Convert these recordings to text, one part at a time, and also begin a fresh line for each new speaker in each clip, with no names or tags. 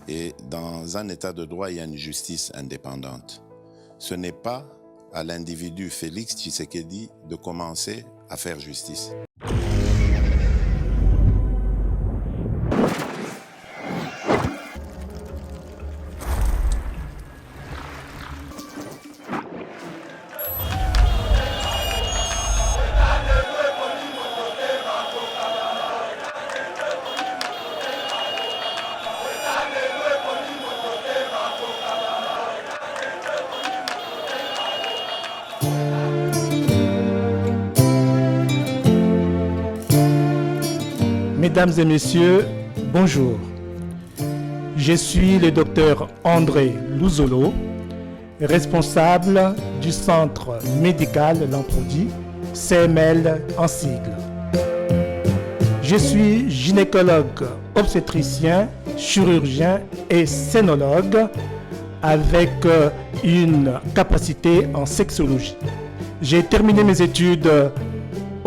Et dans un état de droit, il y a une justice indépendante. Ce n'est pas à l'individu Félix Tshisekedi de commencer à faire justice.
Mesdames et messieurs, bonjour. Je suis le docteur André Louzolo, responsable du centre médical Lamproudi, CML en sigle. Je suis gynécologue, obstétricien, chirurgien et scénologue avec une capacité en sexologie. J'ai terminé mes études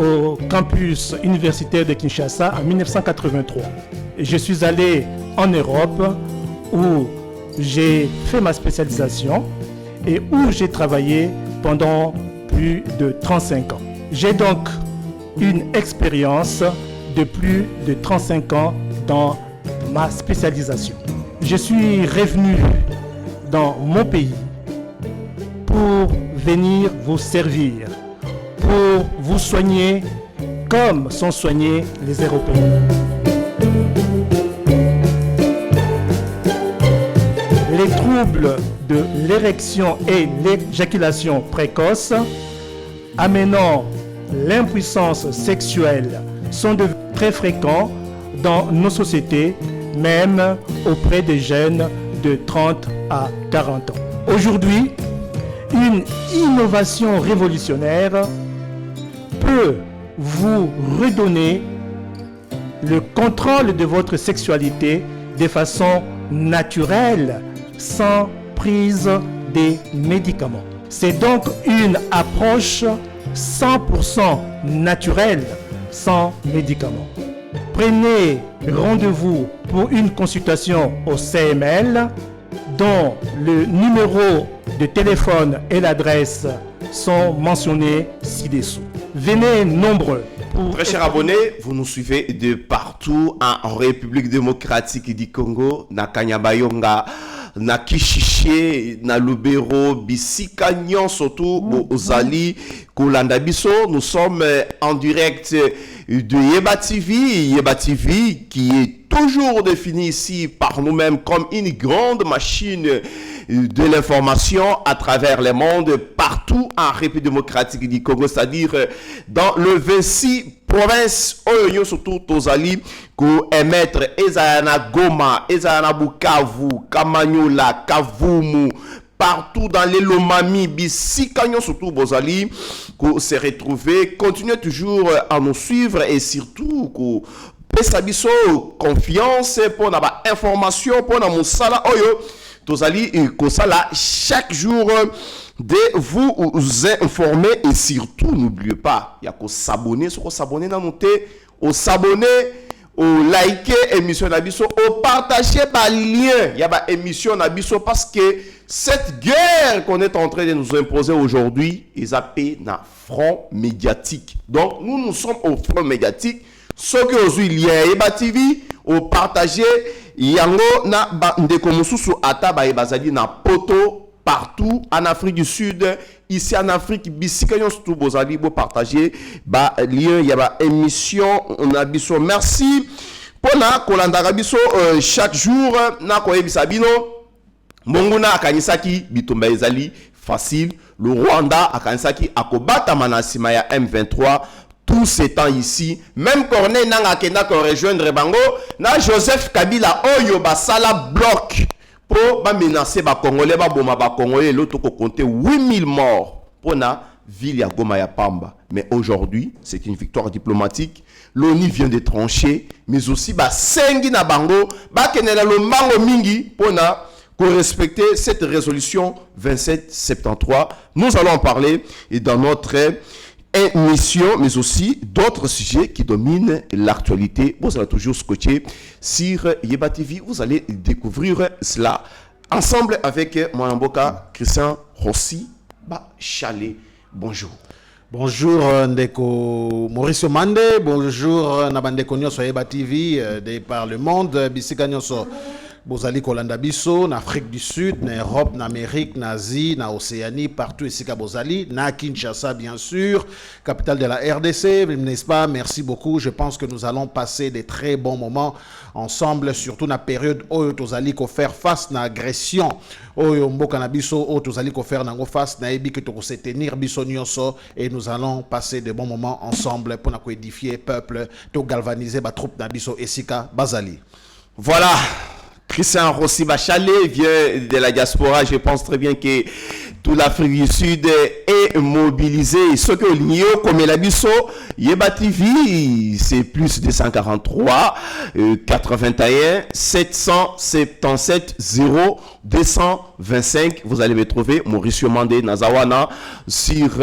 au campus universitaire de Kinshasa en 1983. Je suis allé en Europe où j'ai fait ma spécialisation et où j'ai travaillé pendant plus de 35 ans. J'ai donc une expérience de plus de 35 ans dans ma spécialisation. Je suis revenu dans mon pays pour venir vous servir, pour vous soigner comme sont soignés les Européens. Les troubles de l'érection et l'éjaculation précoce amenant l'impuissance sexuelle sont devenus très fréquents dans nos sociétés, même auprès des jeunes de 30 à 40 ans. Aujourd'hui, une innovation révolutionnaire peut vous redonner le contrôle de votre sexualité de façon naturelle, sans prise des médicaments. C'est donc une approche 100% naturelle, sans médicaments. Prenez rendez-vous pour une consultation au CML, dont le numéro de téléphone et l'adresse sont mentionnés ci-dessous. Venez nombreux.
Très chers abonnés, vous nous suivez de partout en République démocratique du Congo, na Kanyabayonga, na Kishiché, na Lubero, Bisika surtout Ozali, Kolanda Biso. Nous sommes en direct de Yeba TV qui est toujours défini ici par nous-mêmes comme une grande machine de l'information à travers le monde, partout en République démocratique du Congo, c'est-à-dire dans le 26 provinces, surtout Tozali, pour émettre Ezayana Goma, Ezayana Bukavu, Kamanyola, Kavumu, partout dans les Lomami, Bissikagnon, surtout Bozali, qu'on s'est retrouvé. Continuez toujours à nous suivre et surtout qu'on Pesabiso confiance pour la information pour la Moussala Oyo. Tozali Kosala chaque jour de vous informer et surtout n'oubliez pas, il y a qu'à s'abonner, sur s'abonner dans noter, au s'abonner, au liker émission Nabiso, au partager par lien, il y a ba émission Nabiso parce que cette guerre qu'on est en train de nous imposer aujourd'hui, ils appellent na front médiatique. Donc nous sommes au front médiatique. Ce que aujourd'hui il y a Yeba TV, au partager yango na ndeko mususu ata ba bazali na poto partout en Afrique du Sud, ici en Afrique bisika surtout bozali bo partager ba lien ya ba émission on a biso. Merci pour na kolanda biso chaque jour na ko yebisa bino monguna akanisaki bitumba ezali facile. Le Rwanda akanisaki akobata manasima ya M23 tout ces temps ici, même Corneille n'a pas rejoindre Bango, na Joseph Kabila Oyo basala bloc pour menacer ba Congolais, ba boma ba Congolais, l'autre ko compter 8000 morts pour na ville ya Goma ya Pamba. Mais aujourd'hui, c'est une victoire diplomatique. L'ONU vient de trancher, mais aussi ba sengi na Bango, ba kenela lombango mingi pour na pour respecter cette résolution 2773. Nous allons en parler et dans notre émission, mais aussi d'autres sujets qui dominent l'actualité. Vous allez toujours scotcher sur Yeba TV. Vous allez découvrir cela ensemble avec mon amboka Christian Rossi Bachale. Bonjour.
Bonjour Ndeko Mauricio Mande, bonjour Nabandeko Nyonso Yeba TV de par le monde, Bisika Nyonso Bozali Kolanda Biso, en Afrique du Sud, en Europe, en Amérique, en Asie, en Océanie, partout ici à Bozali, na Kinshasa bien sûr, capitale de la RDC, n'est-ce pas? Merci beaucoup. Je pense que nous allons passer des très bons moments ensemble, surtout dans la période où Tozali ko faire face à l'agression, où Mboka na biso, où Tozali ko faire nango face na ebi que to se tenir biso nyonso, et nous allons passer de bons moments ensemble pour na ko édifier peuple, to galvaniser ba troupe na biso esika Bazali.
Voilà. Christian Rossi Bachale vient de la diaspora. Je pense très bien que toute l'Afrique du Sud est mobilisée. Ce que l'Union, comme la Bisso, Yeba TV, c'est plus de 143 81 777 0 225. Vous allez me trouver Mauricio Mandé Nazawana sur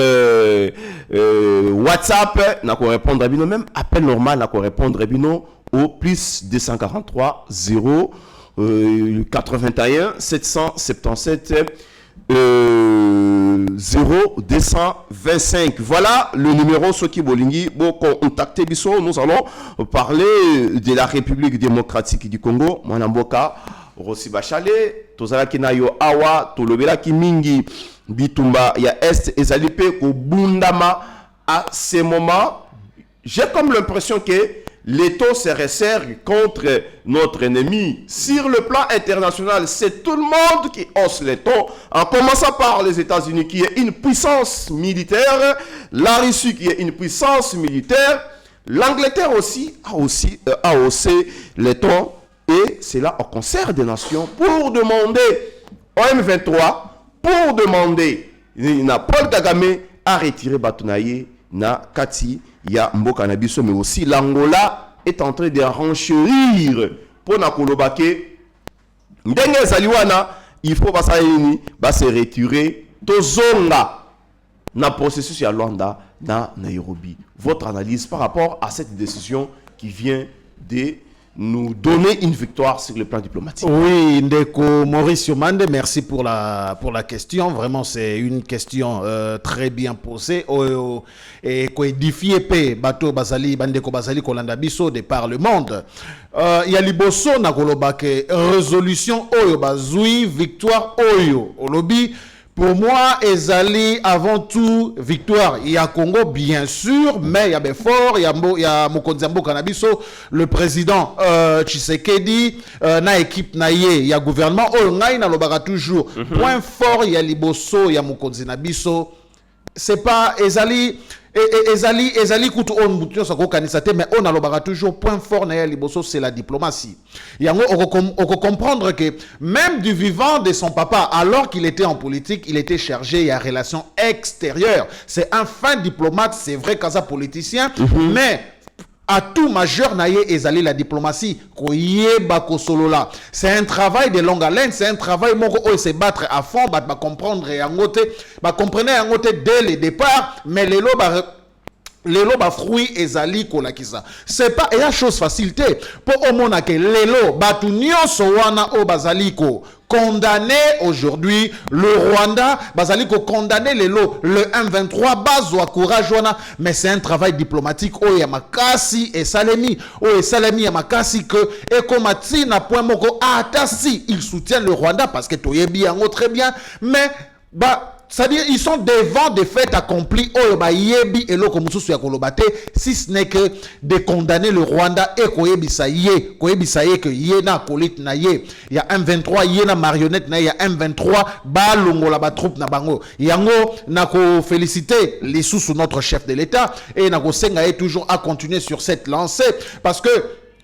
WhatsApp. N'a qu'à répondre à Bino, même appel normal, n'a qu'à répondre à Bino au plus 243 0 81 777 0225. Voilà le numéro Soki Bolingi. Bon, contactez Bisso. Nous allons parler de la République démocratique du Congo. Mwanamboka Rossi Bachale tozala kinayo awa tolobela kimingi bitumba ya est ezalipe ko bundama. À ce moment, j'ai comme l'impression que l'État se resserre contre notre ennemi. Sur le plan international, c'est tout le monde qui hausse les taux, en commençant par les États-Unis qui est une puissance militaire, la Russie qui est une puissance militaire, l'Angleterre aussi a haussé les taux, et c'est là au concert des nations pour demander au M23, pour demander à Paul Kagame à retirer Batunaye na Kati. Il y a Mboka na biso, mais aussi l'Angola est en train de renchérir pour na kolobake. Ndenge Zaliwana, il faut se retirer tozonga na processus ya Luanda na Nairobi. Votre analyse par rapport à cette décision qui vient de nous donner une victoire sur le plan diplomatique.
Oui, Ndeko Mauricio Mande, merci pour la question. Vraiment, c'est une question très bien posée. Et qu'on édifie bateau Bazali, Bandeko Bazali, Kolanda Biso, de par le monde. Il y a liboso na kolobake résolution Oyo Bazoui, victoire Oyo. Olobi. Pour moi, Ezali, avant tout, victoire. Il y a Congo, bien sûr, mais il y a Béfort, il y a Mokonzi Mboka na biso, le président Tshisekedi, na équipe naye, il y a gouvernement, ngai na lobaka toujours. Point fort, il y a Liboso, il y a Mokonzi na biso. C'est pas Ezali kutu on mutio sako kanisate, mais on alobaka toujours point fort na liboso, c'est la diplomatie. Yango on comprendre que même du vivant de son papa, alors qu'il était en politique, il était chargé à relations extérieures. C'est un fin diplomate, c'est vrai qu'un politicien, mais à tout majeur naye ezali la diplomatie koyeba kosolola. C'est un travail de longue haleine, c'est un travail moko o se battre à fond, ba comprendre yangote, ba comprendre yangote dès le départ, mais les loba fruit ezali kolakisa. C'est pas une chose facilité pour au mona que lelo batu nyonso wana o bazaliko condamné aujourd'hui le Rwanda, bazaliko condamné le M23 bazwa courage wana, mais c'est un travail diplomatique o ya makasi et salemi ya makasi que et komati na point moko atasi il soutient le Rwanda parce que toyebi yango très bien, mais c'est-à-dire ils sont devant des faits accomplis yebi et loko mususu ya kolobate, si ce n'est que de condamner le Rwanda et koyebisa ye que ye na colite na ye, il y a M23 ye na marionnette na, il y a M23 balongo la ba troupe na bango yango na ko féliciter les sous notre chef de l'État et na ko senga toujours à continuer sur cette lancée parce que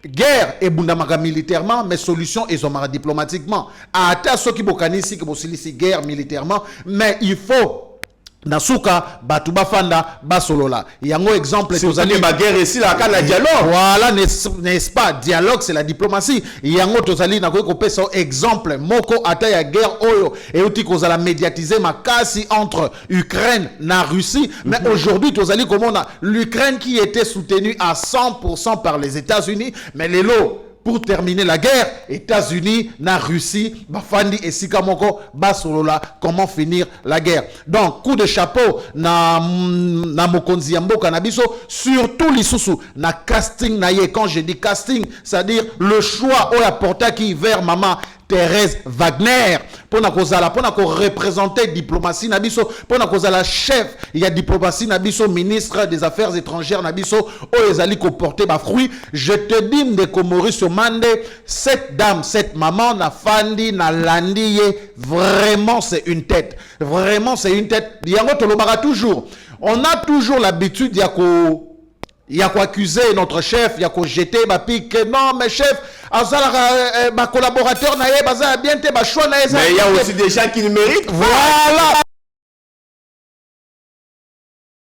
guerre et bundamaka militairement, mais solution et zomara diplomatiquement. Ata ceux qui bokanisi que bosilisi guerre militairement, mais il faut Nasuka batu bafanda basolola yango exemple
tozali ba guerre ici la kana dialogue.
Voilà, n'est-ce pas, dialogue c'est la diplomatie. Yango tozali na ko pesa exemple moko ata ya guerre oyo et uti kozala médiatiser makasi entre Ukraine na Russie, mais aujourd'hui tozali komona l'Ukraine qui était soutenue à 100% par les États-Unis, mais les lots pour terminer la guerre, États-Unis, na Russie, bafandi et sikamoko, basolola, comment finir la guerre. Donc, coup de chapeau, na mokonzi yambo kanabiso, surtout l'isusu, na casting na ye. Quand je dis casting, c'est-à-dire le choix au apporta qui vers maman Thérèse Wagner, pour représenter diplomatie nabiso, pour la chef, il y a diplomatie nabiso, ministre des Affaires étrangères nabiso, ezali ko porter ba fruit. Je te dis de Maurice Mande, cette dame, cette maman na fandi na landi, vraiment c'est une tête. Vraiment c'est une tête. Yango tolobara toujours. On a toujours l'habitude il y a quoi accuser notre chef, il y a quoi jeter, bah pique, non mais chef, ma collaborateur na ye, baza bien te, bah choix na ye.
Mais il y a aussi des gens qui le méritent.
Voilà.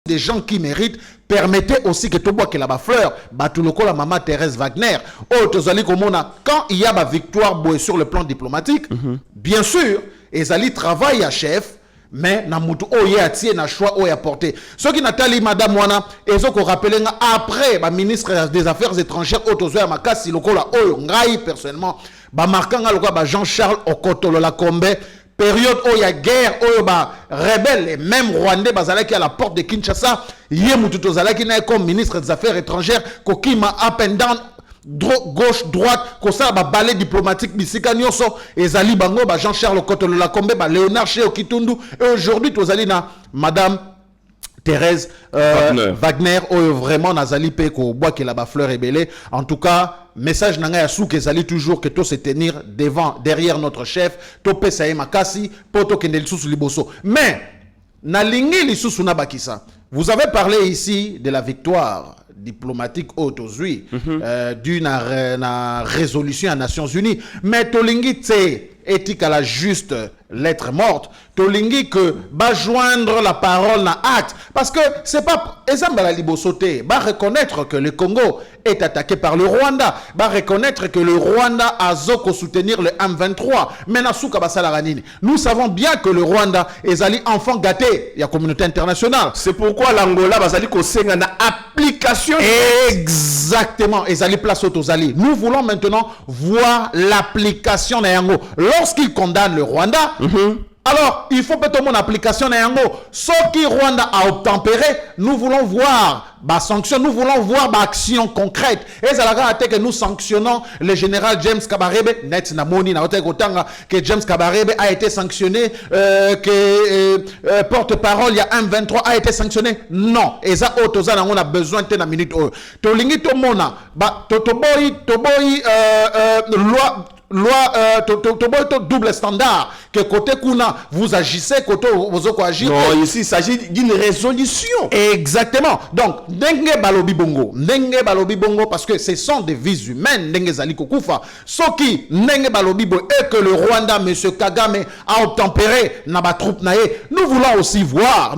Des gens qui méritent, permettez aussi que tout bois que la fleur, bah tout le coup la maman Thérèse Wagner, quand il y a ma victoire sur le plan diplomatique, bien sûr, Ezali travaille à chef. Mais na mutu oye atie na choix oye apporté. Ce qui natali madame wana ezo ko rappeler après ba ministre des Affaires étrangères otozoya makasi lokola oyo ngai personnellement ba markanga lokola ba Jean-Charles Okotolo la Kombe période oya guerre oyo ba rebelle et même Rwandais bazalaki à la porte de Kinshasa ye mutu tozalaki na comme ministre des Affaires étrangères kokima up and down gauche droite ko ça ba balai diplomatique bisika nyonso ezali bango ba Jean-Charles Okotolo la Kombe ba Léonard Cheo Kitundu et aujourd'hui tozali na madame Thérèse Wagner vraiment nazali pe ko bois que la ba fleur ébélée. En tout cas message nanga ya sou ezali toujours que to se tenir derrière notre chef to pesa ye makasi poto kendeli susu liboso mais na lingi lisusu na bakisa. Vous avez parlé ici de la victoire diplomatique aujourd'hui d'une résolution aux Nations Unies. Mais Tolingi tse éthique à la juste lettre morte. Tolingi que va joindre la parole na acte. Parce que c'est pas Ezambala Libosote va reconnaître que le Congo est attaqué par le Rwanda. Va reconnaître que le Rwanda a zoko soutenir le M23. Mais Nasuka Basalaranini. Nous savons bien que le Rwanda est allé enfant gâté. Il y a communauté internationale.
C'est pourquoi l'Angola basali ko senga na application.
Exactement. Ezali place Otozali. Nous voulons maintenant voir l'application d'Yango. Lorsqu'il condamne le Rwanda, alors il faut peut-être mon application d'Yango. Ce qui Rwanda a obtempéré, nous voulons voir sanction, nous voulons voir action concrète. Et ça la que nous sanctionnons le général James Kabarebe, net namoni na que James Kabarebe a été sanctionné, que porte-parole il y a M23 a été sanctionné. Non, et ça on a besoin de la minute. Tolingi to mona, toboyi loi double standard que côté kuna vous agissez côté vous agissez.
Non, ici il s'agit d'une résolution.
Exactement. Donc ndenge balobi bongo parce que ce sont des vies humaines ndenge zali kokufa soki ndenge balobi bo et que le Rwanda monsieur Kagame a obtempéré na ba troupe nae. Nous voulons aussi voir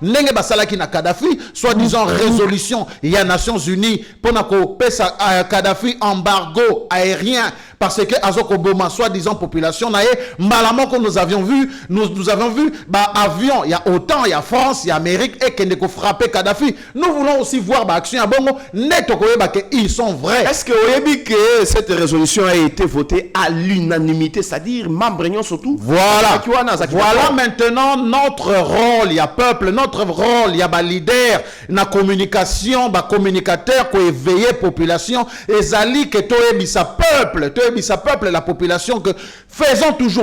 ndenge basalaki na Kadhafi soi-disant résolution il y a Nations Unies pour na ko pesa Kadhafi embargo aérien parce que Azoko Boma soi-disant population nae malamment que nous avions vu avion il y a OTAN il y a France il y a Amérique et qui ko frapper Kadhafi. Nous voulons aussi voir action à bongo neto koyeba que ils sont vrais.
Est-ce que vous avez que cette résolution a été votée à l'unanimité, c'est-à-dire membres surtout?
Voilà maintenant notre rôle, il y a peuple, notre rôle, il y a leader, na communication, communicateur ko éveiller population ezali que toyebisa peuple, la population que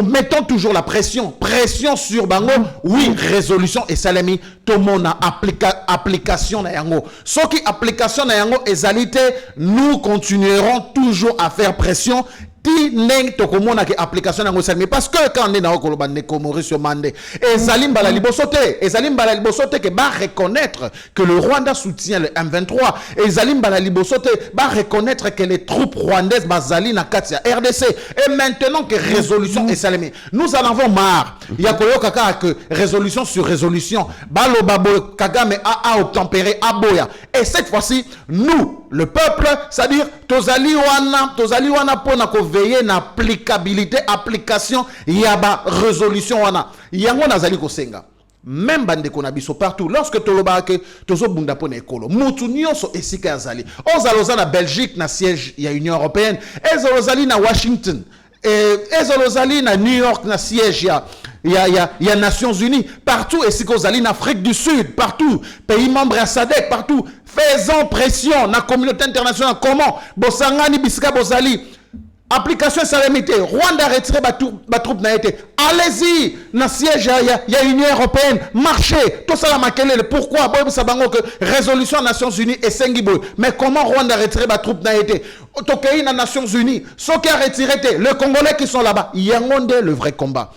mettons toujours la pression sur bango. Oui, résolution et salami tout monde a application na yango. Ce qui application na yango ezalité, nous continuerons toujours à faire pression ti ndenge tokomona ke application nango salmi parce que quand on est na okoloba ndeko Maurice Mande ezali mbala liboso te ke ba reconnaître que le Rwanda soutient le M23 ezali mbala liboso te ba reconnaître que les troupes rwandaises bazali na kati ya RDC et maintenant que résolution est salmi nous en avons marre ya koyoka ka que résolution sur résolution baloba Kagame a obtempéré à boya et cette fois-ci nous le peuple c'est-à-dire tozali wana pona ko veiller na application yaba résolution wana yango nazali kosenga même bande ko na biso partout lorsque toloba ke tozo bunda pona ekolo mutu nyonso esika yazali ozaloza na Belgique na siège ya Union européenne ezalozali na Washington ezalozali na New York na siège ya Nations Unies partout esika ozali na Afrique du Sud partout pays membres à SADC partout faisons pression na communauté internationale comment bosangani bisika bozali application salamité Rwanda retiré ba troupe na été allez-y na siège ya Union européenne marchez tout ça la makelele pourquoi boy sabango que résolution Nations Unies et sengibo mais comment Rwanda retiré ba troupe na été tokei na Nations Unies ce qui a retiré les Congolais qui sont là-bas yangonde le vrai combat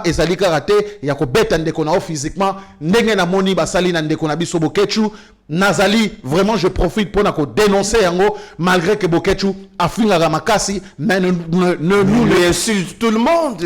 ezali karaté ya ko beta ndeko na physiquement ndenge na moni basali na ndeko na biso Bokechu nazali vraiment je profite pour na ko dénoncer yango malgré que Bokechu afinga makasi mais ne
insulte tout le monde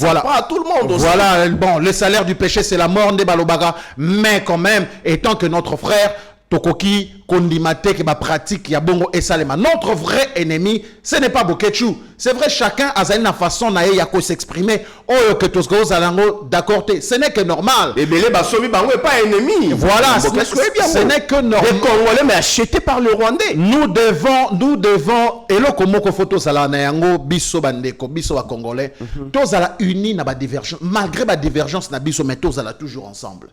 voilà
pas tout le monde aussi.
Voilà bon le salaire du péché c'est la mort de balobaga mais quand même étant que notre frère Tokoki kondimate que ba pratique ya bongo esalema notre vrai ennemi ce n'est pas Bokechu c'est vrai chacun a sa façon na ya ko s'exprimer oh que tous gros alango d'accord ce n'est que normal
et belé basomi bango pas ennemi
voilà ce n'est que normal
les Congolais mais achetés par le Rwandais
nous devons eloko moko photo sala na yango biso bandeko biso ba Congolais tous ala unis na ba divergence malgré ba divergence na biso mais tous ala toujours ensemble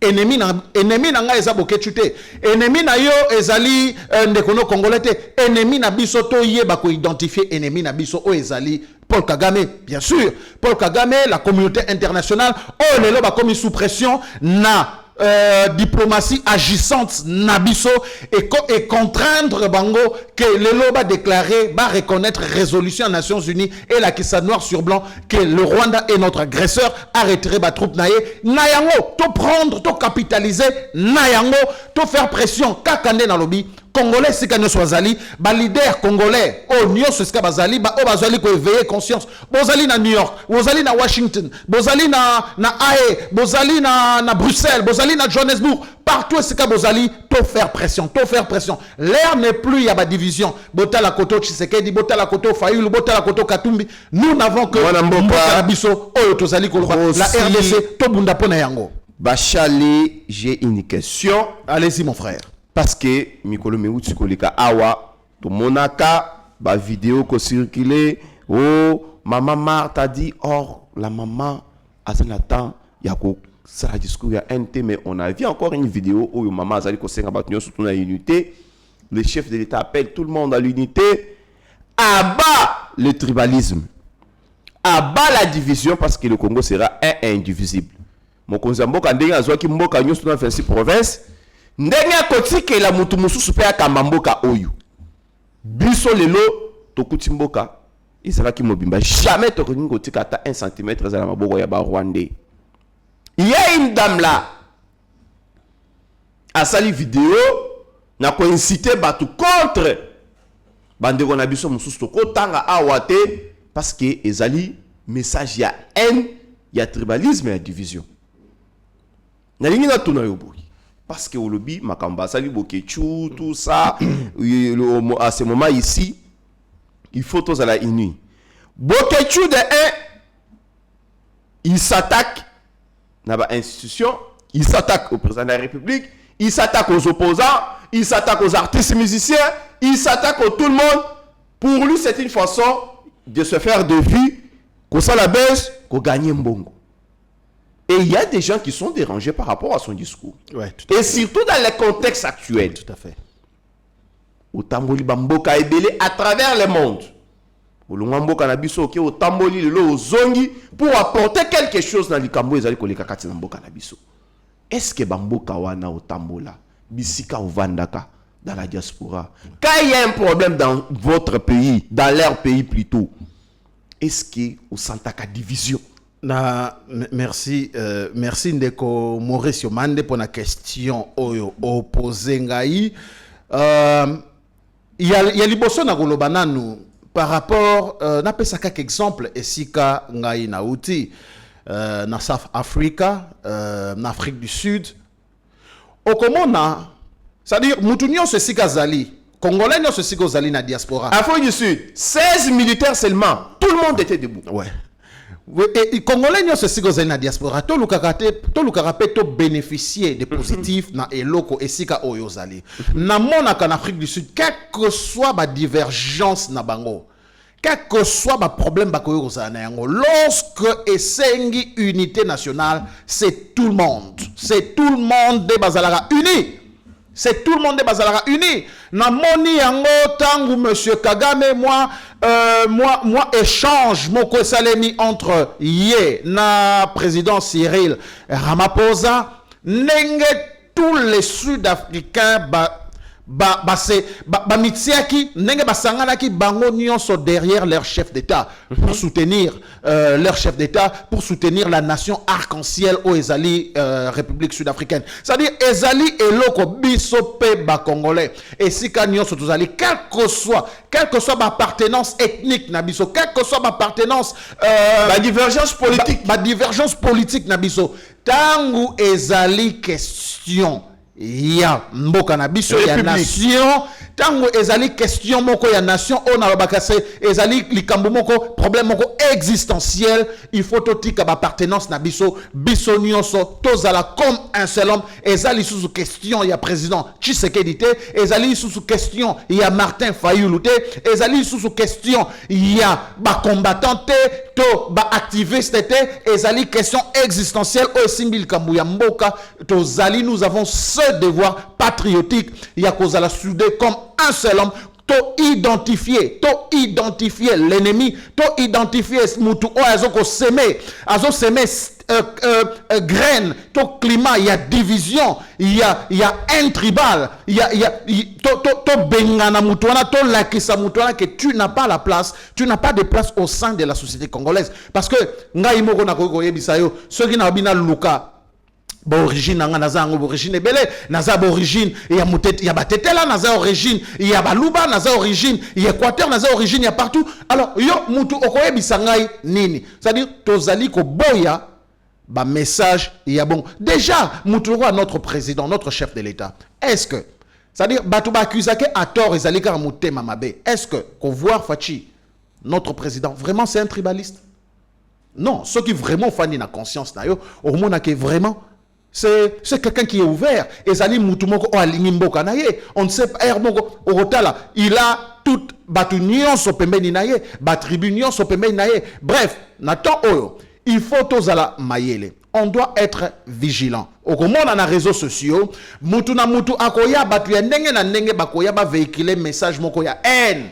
ennemi na nga eza Bokechu te ennemi na yo ezali ndeko no Congolais te ennemi na biso to yeba ko identifier ennemi na biso o ezali Paul Kagame bien sûr Paul Kagame la communauté internationale o lelo ba komi sous pression na diplomatie agissante nabiso et contraindre bango que le loba déclarer va reconnaître résolution des Nations Unies et la kissa noir sur blanc que le Rwanda est notre agresseur a retiré ba troupe naye nayango to prendre to capitaliser nayango to faire pression kakande na lobby Congolais si kane swazali ba leader congolais o nyonso ska bazali ba o bazali ko éveiller conscience bozali na New York bozali na Washington bozali na AE bozali na Bruxelles bozali na Johannesburg partout ska bozali to faire pression l'air n'est plus ya ba division botala koto Tshisekedi botala koto Fayulu botala koto Katumbi nous n'avons que Mboka biso o tozali ko la RDC to bunda pona yango
Bachali j'ai une question
allez-y mon frère.
Parce que Mikolo Mewuti kolika awa to monaka ba vidéo ko circuler oh maman Marthe dit or la maman azana temps ya ko ça discours ya NT mais on a vu encore une vidéo où maman azali ko senga batunyo surtout na unité le chef de l'État appelle tout le monde à l'unité abat le tribalisme abat la division parce que le Congo sera indivisible mokonza mboka ndenge azwaki mboka nyonso na 26 provinces ndenge kotike la mutu mususu pe akamba mboka oyo biso lelo tokuti mboka izalaki mobimba jamais tokoki kotika ata 1 cm za la maboko ya ba Rwandais. Il y a une dame là a sali vidéo na ko inciter batu contre bandeko na biso mususu tokotanga awate parce que ezali message ya haine ya tribalisme ya division na lingi na tuna yo boyi. Parce que au lobby, Makamba, Sali Bokechu, tout ça, à ce moment ici, il faut tous à la unie. Bokechu de 1, il s'attaque à l'institution, il s'attaque au président de la République, il s'attaque aux opposants, il s'attaque aux artistes musiciens, il s'attaque à tout le monde. Pour lui, c'est une façon de se faire de vue, qu'on s'en la baisse, qu'on gagne un bongo. Et il y a des gens qui sont dérangés par rapport à son discours.
Ouais,
et surtout dans le contexte actuel.
Tout à fait.
Au Tamboli Bamboka est belé à travers le monde. Au Lumamboka Nabiso, au Tamboli, le Zongi, pour apporter quelque chose dans le Kambo, ils allaient coller Kakati Namboka Nabiso. Est-ce que Bamboka wana au Tambola, Bisika ou Vandaka, dans la diaspora. Quand il y a un problème dans votre pays, dans leur pays plutôt, est-ce que vous sentez la division?
Merci Ndeko Mauricio Mande pour la question opposée ngai. Il y a liboso na kolobana nous par rapport na pesa kaka exemple esika ngai na uti na South Africa, na Afrique du Sud. Okomona, c'est-à-dire mutu nyonso esika zali, Congolais nyonso esika zali na diaspora.
Afrique du Sud, 16 militaires seulement, tout le monde était debout.
Ouais. Et Congolais nyonso esika zali na diaspora, to lukaka pe to bénéficier des positifs na eloko esika oyo zali. Na monaka na Afrique du Sud, quelle que soit ba divergence na bango, quel que soit le problème, lorsque esengi unité nationale, c'est tout le monde. C'est tout le monde de Bazalara uni. C'est tout le monde de Bazalara uni. Na moni yango tangu monsieur Kagame moi échange moko salemi entre ye na président Cyril Ramaphosa nenge tous les Sud-Africains mitiaki nenge basanganaki bango nyonso derrière leur chef d'État pour soutenir leur chef d'État, pour soutenir la nation arc-en-ciel au Ezali République sud-africaine. C'est-à-dire Ezali eloko biso pe ba congolais et si ka nyonso tozali quelle que soit ma appartenance ethnique na biso, quelle que soit ma appartenance
la divergence politique
divergence politique na biso, tangu ezali question ya mboka na biso ya nation, tango ezali question moko ya nation on a bakase ezali likambo moko problème moko existentiel, il faut totika ba appartenance na biso nyonso tozala comme un seul homme. Ezali sous question ya président Tshisekedi te, ezali sous question ya Martin Fayulu te, ezali sous question ya ba combattant te to ba activiste te, ezali question existentielle o simbil kambu ya mboka tozali. Nous avons ce devoir patriotique ya kozala soudé comme un seul homme, to identifier l'ennemi, to identifier mutu o azo semer graine, to climat, il y a division, il y a intribal, il y a to bengana mutuana, to lakisa mutuana que tu n'as pas la place, tu n'as pas de place au sein de la société congolaise parce que ngai moko na ko yebisa yo soki na bina luka origine nanga naza origine ebele naza origine ya mutete ya batetela naza origine ya baluba naza origine ya Équateur naza origine ya partout. Alors yo mutu okoyebisa ngai nini, c'est-à-dire tozali ko boya ba message ya bon déjà mutu notre président, notre chef de l'État, est-ce que c'est-à-dire batu ba accusake à tort ezali ka mutema mabe, est-ce que ko voir Fachi notre président vraiment c'est un tribaliste? Non, ceux qui vraiment font na conscience na yo au monde que vraiment c'est quelqu'un qui est ouvert. Ezali mutumoko o alingi mboka na ye. On ne sait pas moko orotala. Il a toute batunion so pembeni na ye, batribunion so pembeni na ye. Bref, natan oyo, il faut tozala mayele. On doit être vigilant. Okomona na réseaux sociaux, mutu na mutu akoya batu ya ndenge na ndenge bakoya ba véhiculer message moko ya haine.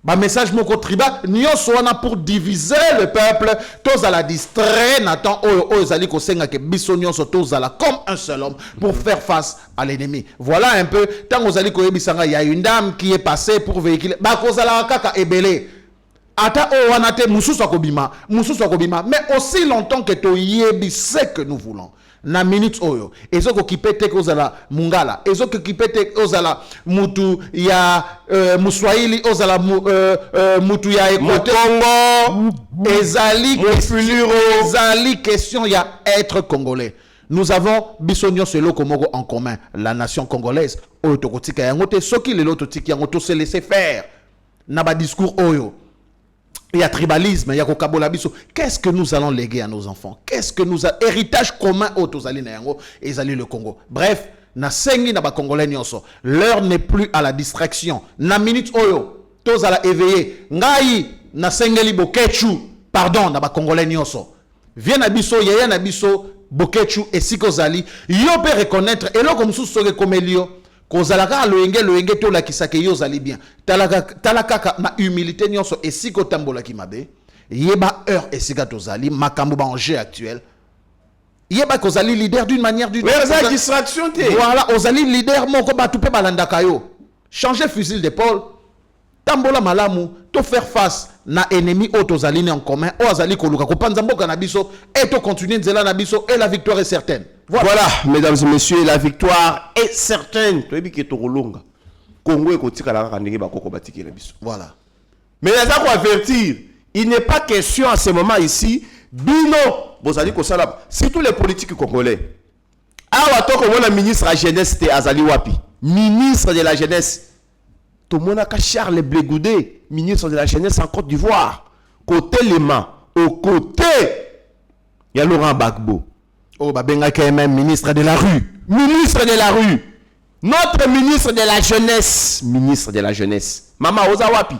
Ba message moko tribal nyonso wana pour diviser le peuple, tozala distrait natan oyo ezali ko senga ke biso nyonso tozala comme un seul homme pour faire face à l'ennemi. Voilà un peu tant ozali ko yebisanga il y a une dame qui est passée pour véhiculer ba kozala kaka ebele ata o wana te mususu akobima mais aussi longtemps que to yebi ce que nous voulons. Na minute oyo ezoko kipete kozala mungala, ezoko kipete ozala mutu ya muswahili, ozala mutu ya Congo, ezali question ya être congolais. Nous avons bisonyo selo komoko en commun, la nation congolaise oyo tokotika yango te soki lelo totiki yango to se laisser faire na ba discours oyo. Il y a tribalisme, il y a kokabola biso. Qu'est-ce que nous allons léguer à nos enfants? Qu'est-ce que nous avons héritage commun au Tozali na yango et Ezali le Congo. Bref, na sengi na ba congolais nyonso. L'heure n'est plus à la distraction. Na minute oyo tozala éveillé. Ngai na sengeli bokechu. Pardon na ba congolais nyonso. Viens na biso, yaya na biso bokechu et sikozali. Yo peut reconnaître et là comme sous soge komelio. Kozalaka loenge to la kisake yo zali bien. Talaka na humilité nyonso esiko tambola ki mabe. Yeba heure esika to zali makambo ba enjeu actuel. yeba kozali leader d'une manière d'une
mais ça distraction te
voilà ozali leader moko batu pe balandaka yo changer fusil d'épaule tambola malamu to faire face na ennemi autozali en commun o azali koluka ko panza mboka na biso et to continuer nzela na biso et la victoire est certaine.
Voilà, mesdames et messieurs, la victoire est certaine. To ebi ke to kolonga Congo ekotika la ndenge bakoko batiki la biso.
Voilà.
Mais les gens avertir, il n'est pas question à ce moment ici bino bozali ko sala surtout les politiques congolais. Awa to ko mona ministre de la jeunesse te azali wapi? Ministre de la jeunesse to mona ka Charles Blegoudé, ministre de la jeunesse en Côte d'Ivoire. Côté Lema, au côté il y a Laurent Gbagbo.
Oh babenga quand même ministre de la rue.
Ministre de la rue. Notre ministre de la jeunesse. Ministre de la jeunesse. Mama oza wapi?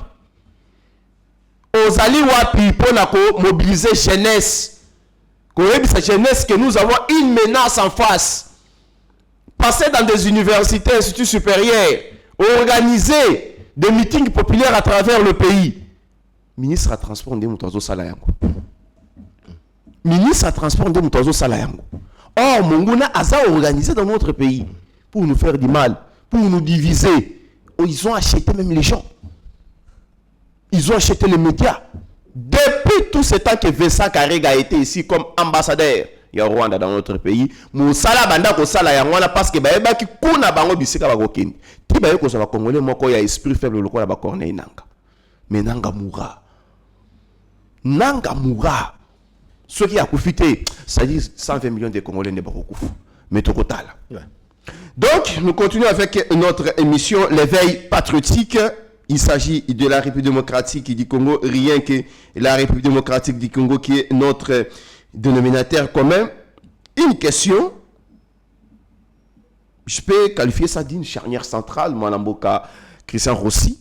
Ozali wapi pour la mobiliser jeunesse. Sa jeunesse que nous avons une menace en face. Passer dans des universités, instituts supérieurs, organiser des meetings populaires à travers le pays. Ministre à transport de Moutazo Salayango. Ministre à transport de Moutazo Salayango. Or, Monguna a ça organisé dans notre pays pour nous faire du mal, pour nous diviser. Oh, ils ont acheté même les gens. Ils ont acheté les médias. Depuis tout ce temps que Vincent Karega a été ici comme ambassadeur, il y a Rwanda dans notre pays. Moussala banda ko sala ya ngwana parce que baeba ki kuna bango bisika bakokini. Ti baye ko sala congolais moko ya esprit faible lokola ba Corneille Nanga. Mais Nanga moura. Nanga moura. Ce qui a profité, ça dit 120 millions de Congolais ne bakokufu. Mais tout total. Donc, nous continuons avec notre émission L'éveil patriotique. Il s'agit de la République démocratique du Congo, rien que la République démocratique du Congo qui est notre dénominateur commun. Une question, je peux qualifier ça d'une charnière centrale, Mwanamboka Christian Rossi.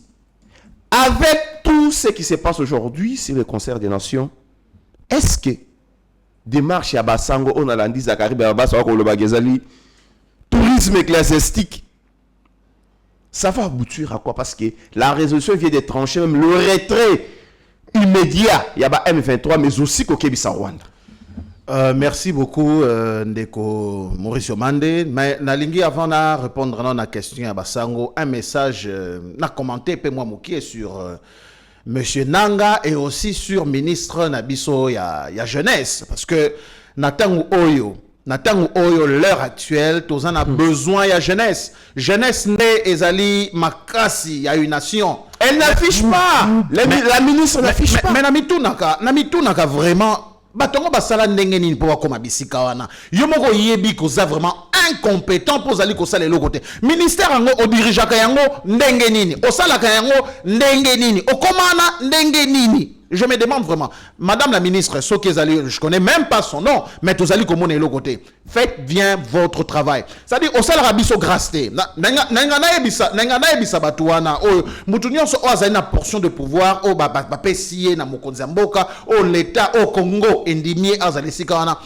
Avec tout ce qui se passe aujourd'hui sur le concert des nations, est-ce que démarche à Basango, on a l'andi Zakari Babaso, tourisme ecclésiastique, ça va aboutir à quoi? Parce que la résolution vient de trancher même le retrait immédiat. Il y a M23, mais aussi Kokebisa Rwanda.
Merci beaucoup, Ndeko Mauricio Mande. Mais Nalingi, avant de répondre à la question à Basango, un message, n'a commenté, moi Mouki, sur Monsieur Nanga et aussi sur ministre Nabiso, il y a jeunesse. Parce que Natangu Oyo, l'heure actuelle, tous en a besoin, il y a jeunesse. Jeunesse née, Ezali, Makasi, il y a une nation.
Elle n'affiche pas. La ministre n'affiche pas.
Mais Namitou naka vraiment. Batongo basala ndenge nini po bakoma bisika wana. Yo moko yebi koza vraiment incompétent pour zali kosala le côté. Ministère yango o dirigeaka yango ndenge nini. Osalaka yango ndenge nini. Okomana ndenge nini. Je me demande vraiment, Madame la ministre, je connais même pas son nom, mais tous allez comme on est l'autre côté. Faites bien votre travail. C'est-à-dire, au salaire abisso grasté. N'engana ebisa batuana. Oh, mutunyo so azana portion de pouvoir. Oh, bapesiye na mokonzamboka. Oh, l'État, au Congo, indigné azalisikana.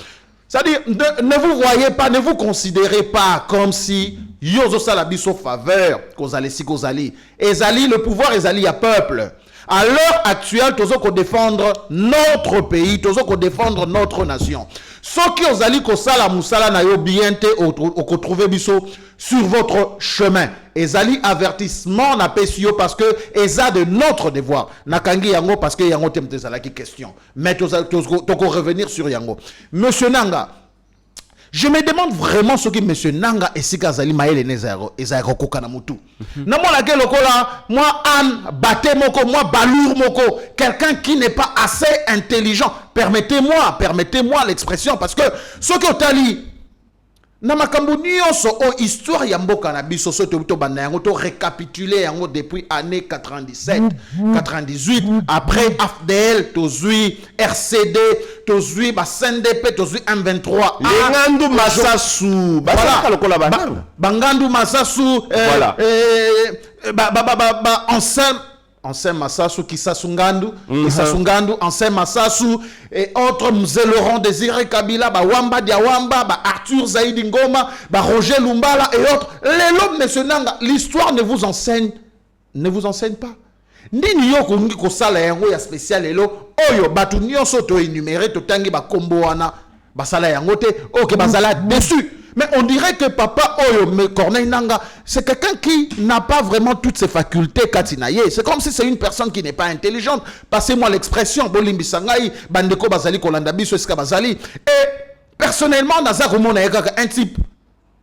C'est-à-dire, ne vous voyez pas, ne vous considérez pas comme si yozo salabiso faveur kozali. Ezali, le pouvoir ezali à peuple. À l'heure actuelle, tous qu'on défendre notre pays, tous qu'on défendre notre nation. Ceux qui ont allé kosala musala na yo biente au trouver biso sur votre chemin. Ezali avertissement na pesio parce que eza de notre devoir. Nakangi yango parce que yango temte zala qui question. Mais tous qu'on revenir sur yango. Monsieur Nanga, je me demande vraiment ce que monsieur Nanga et Sikazali Maël et Nezaro kokana mutu. Na moi laquelle lokola, moi Anne Baté moko, moi Balour moko, quelqu'un qui n'est pas assez intelligent. Permettez-moi l'expression parce que ce que tali na makambo nyonso o histoire ya mboka na biso so to banda yango to récapituler yango depuis année 97 98 après AFDL tozui RCD tozui ba CNDP tozui M23
Bangandu Masasu basaka lokola bananga
Bangandu Masasu
voilà
Ancien Massasu, Kisasungandu, Ancien Massasu, et autres, Mzé Laurent Désiré Kabila, Wamba Diawamba, Arthur Zaïdi Ngoma, Roger Lumbala et autres. Les lobes, monsieur Nanga, l'histoire ne vous enseigne pas. Nini yo ko sala yango ya spécial elo, oyo batu nyonso to énuméré to tangi ba kombo wana, basala yango te ok basala déçu. Mais on dirait que papa Oyo mais Corneille Nangaa, c'est quelqu'un qui n'a pas vraiment toutes ses facultés katinaye. C'est comme si c'est une personne qui n'est pas intelligente. Passez-moi l'expression bolimbi sangai bandeko bazali kolanda biso eska bazali. Et personnellement naza komona un type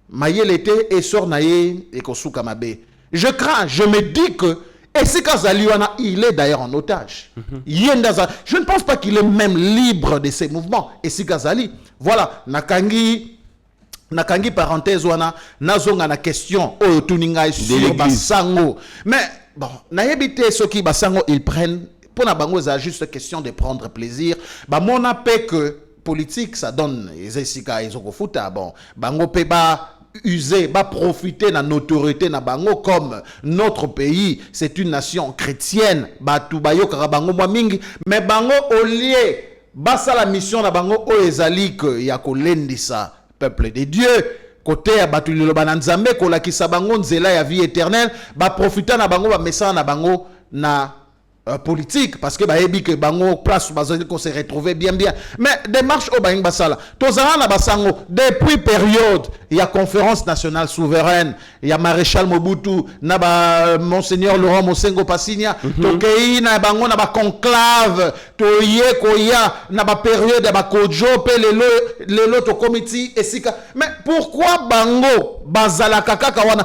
mayel était et sort naye et kosuka mabe. Je crains, je me dis que et si Kazaliwana, il est d'ailleurs en otage. Je ne pense pas qu'il est même libre de ses mouvements. Et si Kazali, voilà, Nakangi parenthèse wana nazonga na question oyo tuninga sur basango. Mais bon, naebité ceux qui basango ils prennent pour na bango c'est juste question de prendre plaisir. Ba mon appel que politique ça donne ezesika ezokofuta bon bango pe ba user, ba profiter na notoriété na bango comme notre pays, c'est une nation chrétienne, ba tubayo karabango mwa mingi, mais bango au lieu basa la mission na bango o ezali que ya kolendisa peuple de Dieu côté ya batu lilo bananzambe ko la kisa bango nzela ya vie éternelle, ba profiter na bango ba message na bango na politique parce que baebi que bango place bazali qu'on se retrouver bien mais démarche au baing basala tozala na basango depuis période il y a conférence nationale souveraine il y a maréchal Mobutu na ba monseigneur Laurent Mosengo Passinia tokei na bango na ba conclave toye koya na ba période ba kojo pe lelo to committee esika mais pourquoi bango bazala kaka wana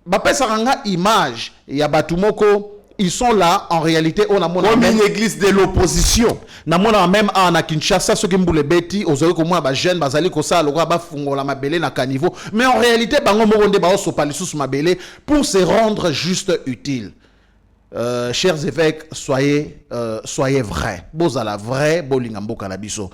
ba pesa nga image ya batumoko. Ils sont là, en réalité, on a
comme une église de l'opposition.
Na mona même à Kinshasa, ceux qui m'boule bêti, aux oreilles comme moi, bah jeune, bazali kosa, lora ba fungo la mabele na caniveau. Mais en réalité, bango moronde ba osso palissus mabele pour se rendre juste utile. Chers évêques, soyez vrais. Bozala vrai, bolingambo kanabiso.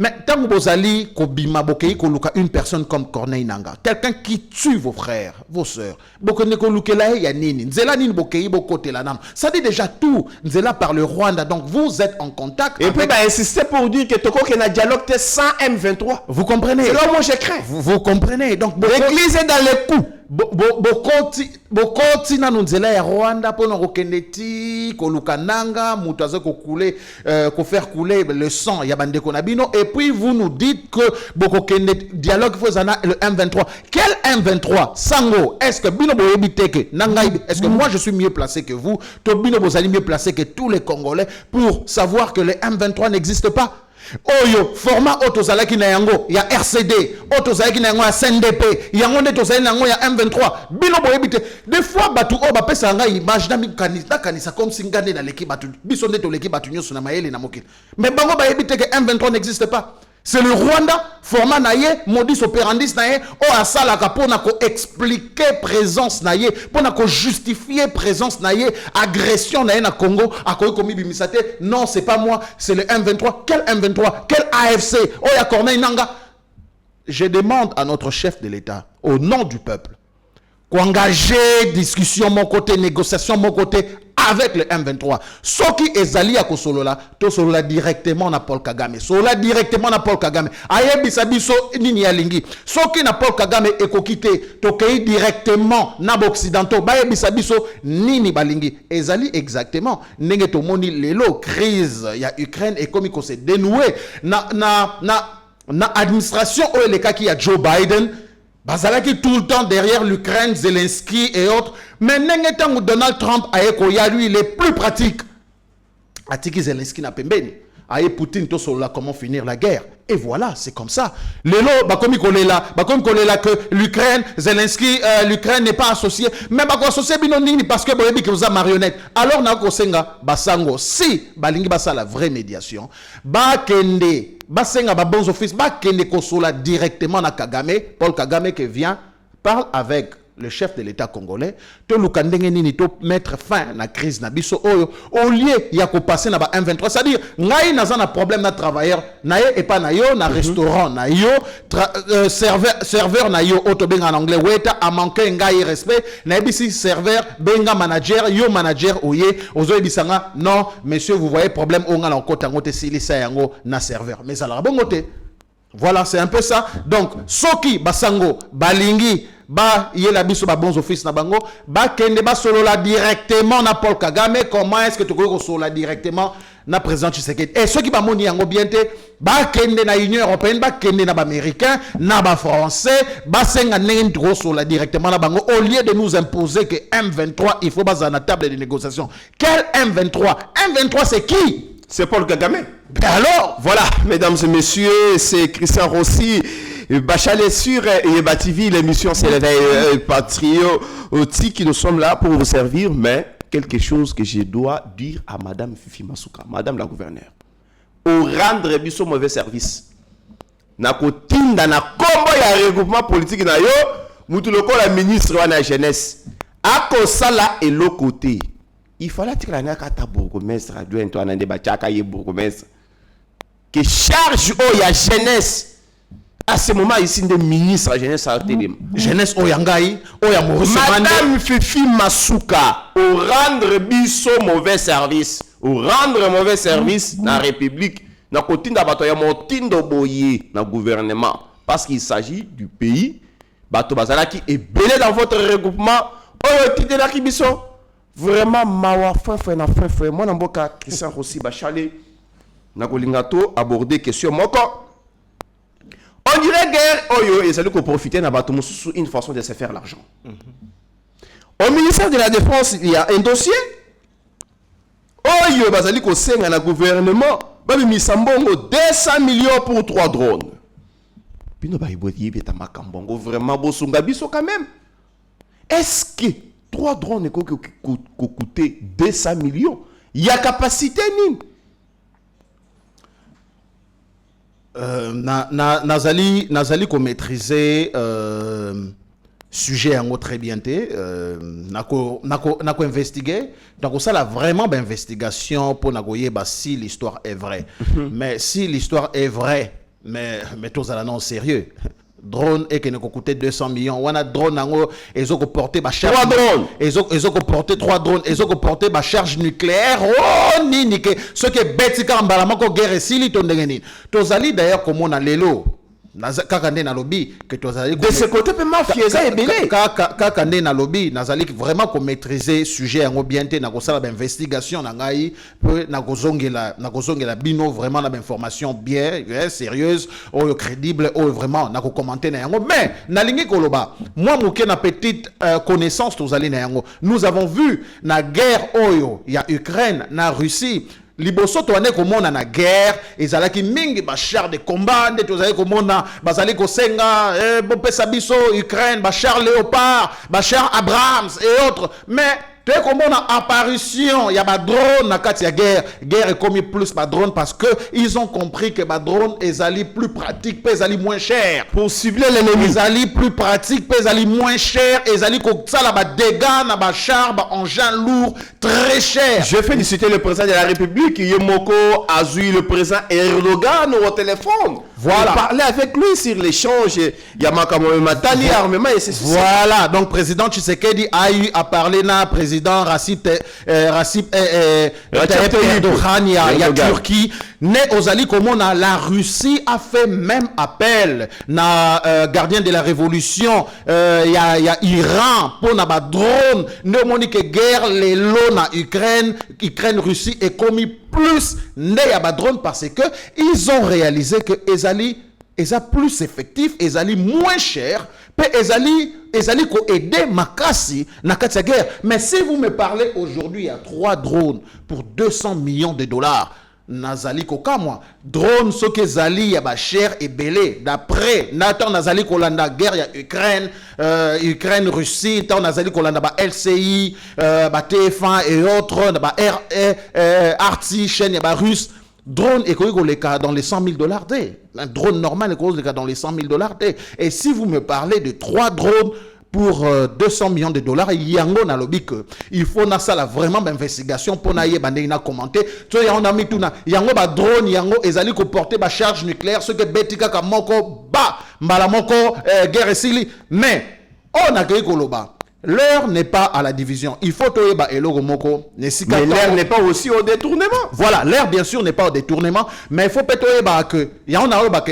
Mais tant que Bozali, Kobima, Bokei, Koluka, une personne comme Corneille Nangaa, quelqu'un qui tue vos frères, vos sœurs, Bokone Kolukela Yanini, Nzela Nin Bokei, Bokote Lanam, ça dit déjà tout. Nzela par le Rwanda, donc vous êtes en contact.
Et puis, insister pour dire que Toko qui a dialogue sans M23.
Vous comprenez?
C'est là où moi je crains.
Vous comprenez? Donc,
l'église est dans les coups.
Bokoti na nzela ya Rwanda pour nous keneti koluka nanga mutaze ko couler ko faire couler le sang ya bande konabino et puis vous nous dites que boko keneti dialogue fozana le M23 quel M23 sango est-ce que bino boyebiteke nanga est-ce que moi je suis mieux placé que vous to bino bozali mieux placé que tous les Congolais pour savoir que le M23 n'existe pas. Oyo format otozalaki na yango ya RCD otozalaki na yango ya CNDP yango ne tozali na yango ya M23 bino boyebite des fois batu o ba pesa nga image na kanisa comme si ngane na leki batu biso ne to leki batu nyoso na mayele na mokili mais bango ba yebite que M23 n'existe pas. C'est le Rwanda, format naye, modus operandis naye, o asala kapona ko expliquer présence naye, pona ko justifier présence naye, agression naye na Congo, akoy komi bimisate. Non, c'est pas moi, c'est le M23. Quel M23? Quel AFC? Oh ya Corneille Nangaa. Je demande à notre chef de l'État, au nom du peuple, qu'engager discussion mon côté, négociation mon côté avec le M23. Ce qui est allié à Kosolola, to solola directement na Paul Kagame. Solola directement na Paul Kagame. Aye bisabiso nini ya lingi. Ce qui na Paul Kagame ekokite, to kei directement na Occidentaux. Baye bisabiso nini balingi. Ezali exactement. Nenge to moni lelo crise ya Ukraine et comme il s'est dénoué na administration ou le cas qui a Joe Biden. Bazalaki tout le temps derrière l'Ukraine, Zelensky et autres. Mais n'engetango Donald Trump ayekoya lui il est plus pratique. Atiki Zelensky na pembeni. Aye Poutine to solo comment finir la guerre. Et voilà, c'est comme ça. Lelo bakomi kolela que l'Ukraine, Zelensky, l'Ukraine n'est pas associée. Mais bako associé binonini parce que boyebi que vous a marionnette. Alors na ko senga basango si balingi basa la vraie médiation. Ba kende basenga ba bons office ba kende kosola directement na Kagame, Paul Kagame qui vient parle avec le chef de l'État congolais, to lukandenge nini to mettre fin na crise na biso oyo au lieu ya ko passer na ba M23, c'est-à-dire ngai naza na problème na travailleur na ye et pas na yo na restaurant na yo serveur na yo auto benga en anglais waiter a manqué ngai respect na bisi serveur benga manager yo manager oye ozo bisanga non monsieur vous voyez problème onga na kota ngote silisa yango na serveur mais ça la bongote. Voilà, c'est un peu ça. Donc, Soki Basango Balingi ba yela biso ba bons office na bango ba kende ba solola directement na Paul Kagame. Comment est-ce que tu peux solola directement na président Tshisekedi? Et ceux qui ba moni yango bien te ba kende na Union européenne, ba kende na ba américain, na ba français, ba senga nenge tu solola directement na bango au lieu de nous imposer que M23 il faut baser à la table de négociation. Quel M23? M23 c'est qui?
C'est Paul Kagame.
Ben alors,
voilà, mesdames et messieurs, c'est Christian Rossi. Bachalet sur Yeba TV, l'émission c'est l'éveil patriotique. Nous sommes là pour vous servir, mais quelque chose que je dois dire à Madame Fifi Masuka, Madame la gouverneure. Au rendre biso mauvais service. Na kotinda na kombo ya regroupement politique na yo, mutu loko la ministre wa na jeunesse. Ako sala et l'autre côté. Il fallait que la kata bourgmestre adjoint toi na débat chaka ye bourgmestre. Que charge au ya jeunesse. À ce moment ici des ministres la jeunesse a été
jeunesse oyangai oya Maurice
Madame Fifi Masuka au rendre biso mauvais service na République na kotinda bato ya motindo boye na gouvernement parce qu'il s'agit du pays bato bazalaki est belé dans votre regroupement oyo tidelaki biso vraiment mawa frère na frère moi na mboka Christian Rossi Bachalet na kolingato aborder question moko. On dirait guerre, oyo, et c'est lui qu'on profite na bateau sous une façon de se faire l'argent. Au ministère de la Défense, il y a un dossier. Oyo, bazali ko senga na gouvernement, babi misambongo 200 millions pour 3 drones. Pino ba iboyi beta makambongo vraiment bosunga biso quand même. Est-ce que 3 drones coûter 200 millions? Il y a capacité ni?
Nazali ko maîtriser sujet en très bien nako investiguer donc ça là vraiment d'investigation pour nagoyer si l'histoire est vraie. Mais si l'histoire est vraie mais tous à non sérieux drone et qui ne coûtait 200 millions. On a drone nango ils ont porté ba charge
3 drones.
Ils ont porté 3 drones, ils ont porté ba charge nucléaire. Oh ni que ce que betika mbalama ko guerre sili to ndengeni. Tozali d'ailleurs comme on a lelo. Kakande na lobby que tozali
de ce côté peut mafier ça est belé.
Kakande na lobby nazali vraiment ko maîtriser sujet en bien te na ko sala ba investigation na ngai pe na ko zongela bino vraiment na information bien sérieuse ou crédible ou vraiment na ko commenter na yango mais na lingi koloba moi moké na petite connaissance tozali na yango nous avons vu na guerre oyo ya Ukraine na Russie liboso toane komona na guerre ezalaki mingi ba char de combat nde tozali komona bazali kosenga bopesa biso Ukraine ba char Léopard ba char Abrams et autres mais te komona apparition ya ba drone na kati ya guerre est commis plus ba drone parce que ils ont compris que ba drone ezali plus pratique pe ezali moins cher
pour cibler l'ennemi
ezali plus pratique pe ezali moins cher ezali ko sala ba dégâts na ba char ba engin lourd très cher.
Je félicite le président de la République Yemoko Azui le président Erdogan au téléphone.
Voilà.
Parler avec lui sur l'échange Yamaka Matali armement et c'est
voilà donc président Tshisekedi a eu à parler na président Recep Tayyip Erdogan ya Turquie né ozali komona la Russie a fait même appel na gardien de la révolution ya Iran pour na ba drone ne monique guerre les lots na Ukraine Russie est commis plus ne ya ba drone parce que ils ont réalisé que ezali plus effectif ezali moins cher pe ezali ko aider makasi na kati ya guerre. Mais si vous me parlez aujourd'hui il y a 3 drones pour 200 millions de dollars nazali koka moi drone ce que zali ya ba cher et belé d'après Nathan nazali kolanda guerre ya Ukraine Russie tant nazali kolanda ba LCI ba TF1 et autres ba RT chaîne ya ba russe drone et cas dans les 100 000 dollars un drone normal est cas dans les 100 000 dollars et si vous me parlez de 3 drones pour 200 millions de dollars, yango na lobby que il faut na sala vraiment d'investigation pour na yebande na commenter. To ya on a mis tout na yango ba drone yango ezali ko porter ba charge nucléaire ce que betika ka moko ba mbala moko guerre sili mais on a koloba L'heure n'est pas à la division. Il faut toyeba eloko moko.
Mais l'heure n'est pas aussi au détournement.
Voilà, l'heure bien sûr n'est pas au détournement, mais il faut peut-être que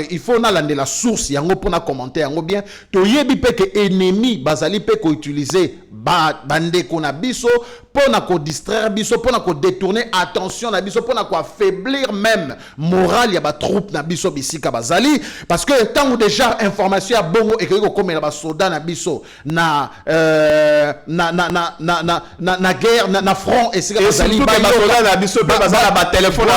il faut nalandé la source yango pour na commenter yango bien. Toyebi pe que ennemi bazali pe ko utiliser bande ko na biso pour na ko distraire biso, pour na ko détourner attention na biso, pour na ko affaiblir même moral ya ba troupe na biso bisika bazali, parce que tant déjà information ya bongo et que ko komela ba soldat na biso na guerre na front et c'est
bazali ba soldat na biso pe bazala ba téléphone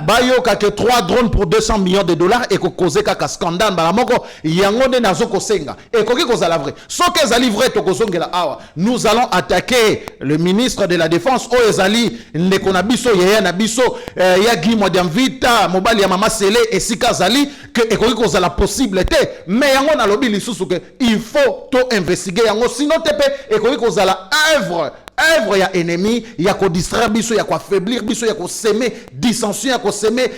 bayoka que 3 drones pour 200 millions de dollars et ko causer kaka scandale ba moko yango ne nazo ko senga et ko ki kozala vrai so que ezali vrai to kozongela awa nous allons attaquer le ministre de la défense o ezali ndeko na biso yaya na biso ya Guy Modiamvita mobali ya mama Sele et sika zali que et ko ki kozala possible te mais yango na lobi lisusu que il faut to investiguer yango sinon te pe et ko ki kozala œuvre ya ennemi, ya ko distraire biso, ya ko affaiblir biso, ya ko semer dissension, ya ko semer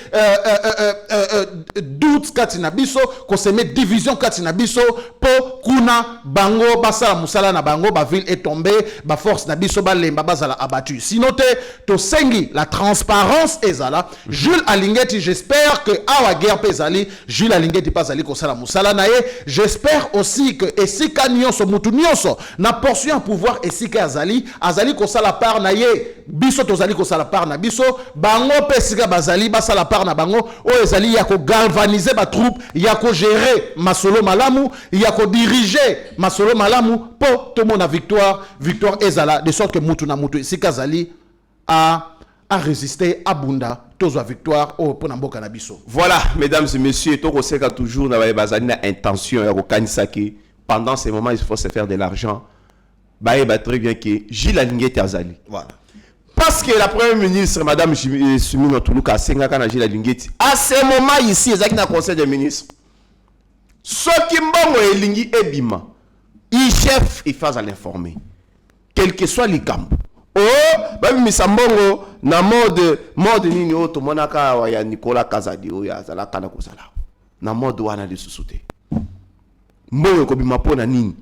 doute katina biso, ko semer division katina biso, po kuna bango basala musala na bango ba ville est tombée, ba force na biso ba lemba bazala abattu. Sinon te to sengi la transparence ezala. Jules Alingeti, j'espère que awa guerre pezali, Jules Alingeti pasali ko sala musala na ye. J'espère aussi que esika nyonso mutu nyonso na portion pouvoir esika azali ko sala part na ye biso tozali ko sala part na biso bango pesika bazali ba sala part na bango o ezali ya ko galvaniser ba troupe ya ko gérer masolo malamu ya ko diriger masolo malamu po to mona victoire ezala de sorte que mutu na mutu esika azali à résister à bunda tozwa victoire au pona mboka na biso.
Voilà mesdames et messieurs to ko seka toujours na bazali na intention ya ko kanisaki pendant ces moments il faut se faire de l'argent. Bah, très bien que Gilles Alingeti azali. Voilà. Parce que la première ministre, Madame Sumino Toulouka, Sengaka Gilles Alingeti, à ce moment ici, il y a un conseil des ministres. Ce qui m'a elingi ebima, il chef, il fait à l'informer. Quel que soit les camps. Oh, bah, misambongo, na mode nini oto, monaka ya Nicolas Kazadi, ou ya Zala Kana Kozala. Na mode wana de susute. Mbongo kobima pona nini.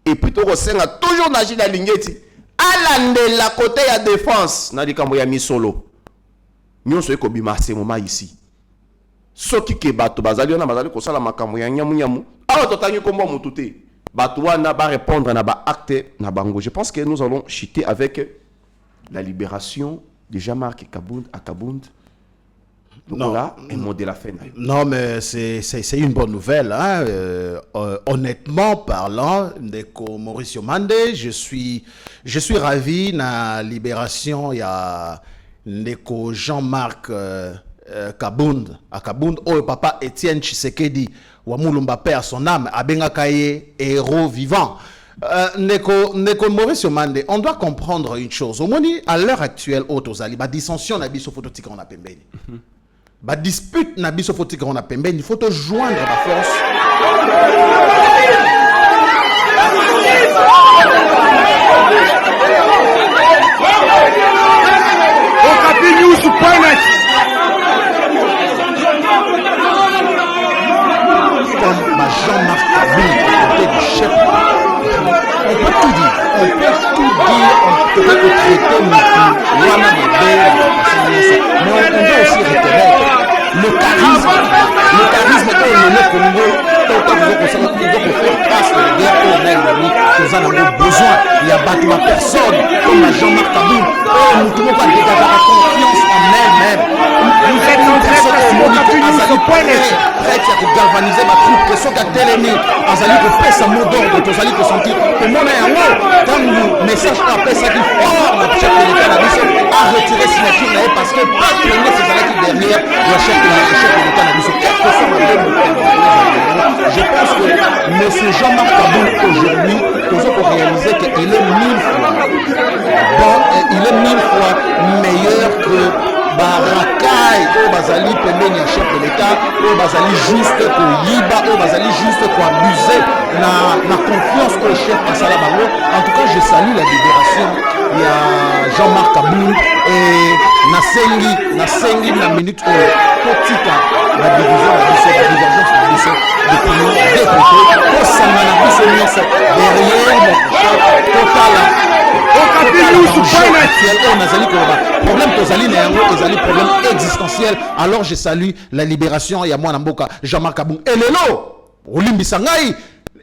Et plutôt qu'on senga toujours na Gilles Alingeti alande la côté ya défense na likambo ya misolo nyonso ekobima à ce moment ici soki ke bato bazali na bazali ko sala makambo ya nyamu awa totangi kombo mututé bato wana ba répondre na ba acte na bango. Je pense que nous allons chuter avec la libération de Jean-Marc Kabound à Kabound.
Non,
là, un mot de la fin.
Non, mais c'est une bonne nouvelle. Hein? Honnêtement parlant, Ndeko Mauricio Mande, je suis ravi de la libération. Il y a Ndeko Jean-Marc Kabound à Kabound. Oh, papa Étienne Tshisekedi, Wamulumba perd son âme, Abengakaye, héros vivant. Ndeko Mauricio Mande, on doit comprendre une chose. Au moins, à l'heure actuelle, Otozali, la dissension n'a pas phototique on a pembeni. Ba dispute na biso faut qu'on a pembeni, il faut te joindre la force. Comme Jean-Marc Kabound, côté du chef. On peut tout dire, on peut traiter mais on doit aussi reconnaître le charisme que le Congo, tant que vous faire face à la guerre au même, nous avons besoin. Il y a battu à personne, comme Jean-Marc Kabound. Nous ne pouvons pas dégager la confiance en elle-même. Nous sommes une personne qui prête à galvaniser ma troupe, que ce qu'à tel ennemi, Azali peut faire sa mot d'ordre, que Azali peut sentir. Que mon quand nous message après ça qu'il forme le chef de l'État à retirer signature parce que pas de premier c'est Azali qui derrière le chef de l'État. Je pense que M. Jean-Marc Kabound aujourd'hui, nous avons réalisé qu'il est 1000 fois bon, il est 1000 fois meilleur que Barakai, au Bazali, Pembeni, chef de l'État, au Bazali juste pour Yiba, au Bazali juste pour abuser la confiance au chef Assala Bango. En tout cas, je salue la libération. Il y a Jean-Marc Kabound et Nasengi, la minute Kotika. la division, la divergence d'opinion des côtés. Pour ça, derrière notre chef total. Problème problème existentiel. Alors je salue la libération ya mwana mboka Jean-Marc Kabung et lelo olimbisa ngai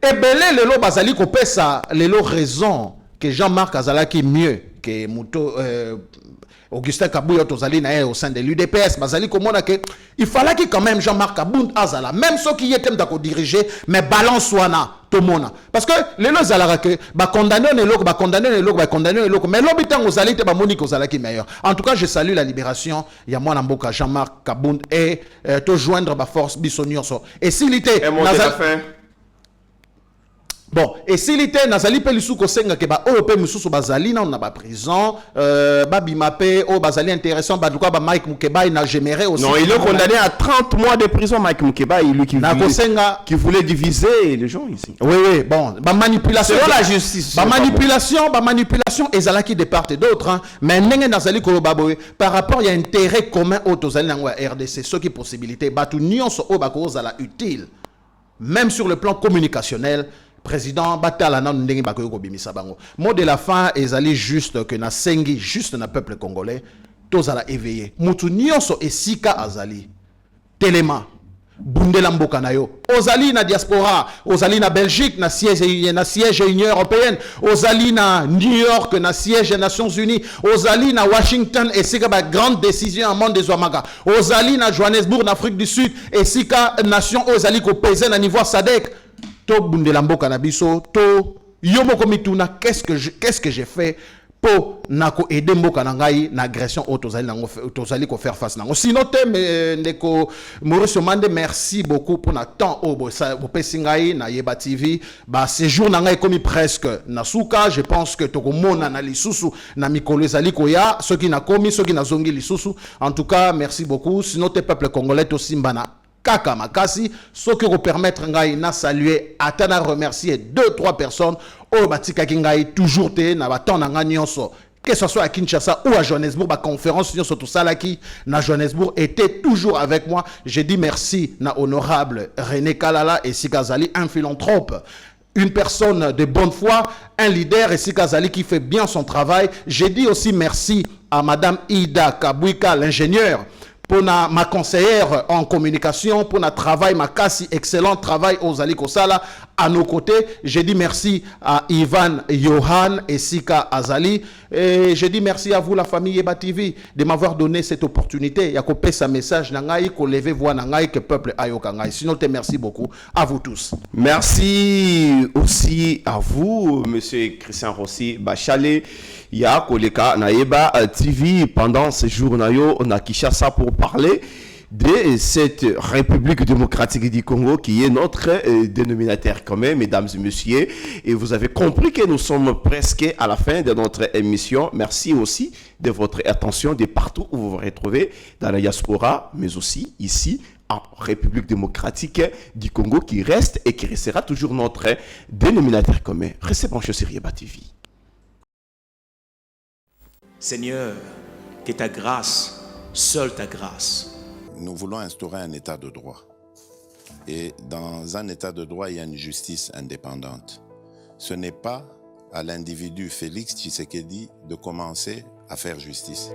ebele lelo bazali kopesa lelo raison que Jean-Marc azalaki mieux que muto Augustin Kabuya tozali na au sein de l'UDPS bazali komona que il fallait que quand même Jean-Marc Kabund azala même ceux qui étaient d'ako diriger mais balance wana tomona parce que les lois zalaka que ba condamner les loko ba condamner les loko ba condamner les loko mais l'habitant aux alliés ba moni kozala qui meilleur. En tout cas je salue la libération ya mwana mboka Jean-Marc Kabund et te joindre ba force bisonioso et s'il était bon, et s'il était Nazali Pelisou Kosenga ke ba OP Mususu bazali na ba prison ba bimape o bazali intéressant ba duka ba Mike Mukeba il n'a jamais aussi.
Non, il est condamné à 30 mois de prison Mike Mukeba, lui qui voulait diviser les gens ici.
Oui, bon, ba manipulation
selon la justice.
Ba manipulation ezalaki de part et d'autre hein. Mais ndenge Nazali Kolobaboy par rapport il y a intérêt commun au tozali na RDC, ce qui possibilité ba tout nyonso o ba kozala utile même sur le plan communicationnel. Président batala na ndenge bakoyo ko bimisa bango. Mot de la fin ezali juste que na sengi juste na peuple congolais tozala éveillé. Mutu nyonso esika azali. Telema bundela mboka na yo. Ozali na diaspora, ozali na Belgique na siège Union européenne, ozali na New York na siège des Nations Unies, ozali na Washington esika ba grande décision en monde des Ouamaga. Ozali na Johannesburg na Afrique du Sud esika nation ozali ko peser na niveau SADC. To bundela mboka na biso to yomoko mituna qu'est-ce que j'ai fait pour nako aider mboka na ngai na agression tozali ko faire face nango sinon te ndeko Maurice Mande merci beaucoup pour na temps au bopesi ngai na Yeba TV ba séjour na ngai komi presque na suka je pense que tokomona na lisusu na mikolo ezali koya soki na komi soki na zongi lisusu en tout cas merci beaucoup sinon te peuple congolais to simbana Kaka Makasi, ce qui vous permettre de saluer, à remercier 2-3 personnes, au Batika Kingai, toujours te, na baton na nyonso, que ce soit à Kinshasa ou à Johannesburg, ma conférence sur tout ça là qui, na Johannesburg, était toujours avec moi. J'ai dit merci, na honorable René Kalala et Sikazali, un philanthrope. Une personne de bonne foi, un leader, et Sikazali qui fait bien son travail. J'ai dit aussi merci à Madame Ida Kabouika, l'ingénieur, pour ma conseillère en communication, pour notre travail, ma casse, excellent travail aux Ali Kosala. À nos côtés, j'ai dit merci à Ivan Johan et Sika Azali. Et j'ai dit merci à vous, la famille Yeba TV, de m'avoir donné cette opportunité. Il y a coupé sa message, qu'on lève voix, que le peuple aille au Kangaï. Sinon, merci beaucoup à vous tous.
Merci aussi à vous, monsieur Christian Rossi Bachale. Il y a Koleka Naïba TV pendant ce jour on a Kinshasa pour parler de cette République démocratique du Congo qui est notre dénominateur commun, mesdames et messieurs. Et vous avez compris que nous sommes presque à la fin de notre émission. Merci aussi de votre attention de partout où vous vous retrouvez dans la diaspora, mais aussi ici en République démocratique du Congo qui reste et qui restera toujours notre dénominateur commun. Restez branchés sur Yeba TV.
Seigneur, que ta grâce, seule ta grâce.
Nous voulons instaurer un état de droit. Et dans un état de droit, il y a une justice indépendante. Ce n'est pas à l'individu Félix Tshisekedi de commencer à faire justice.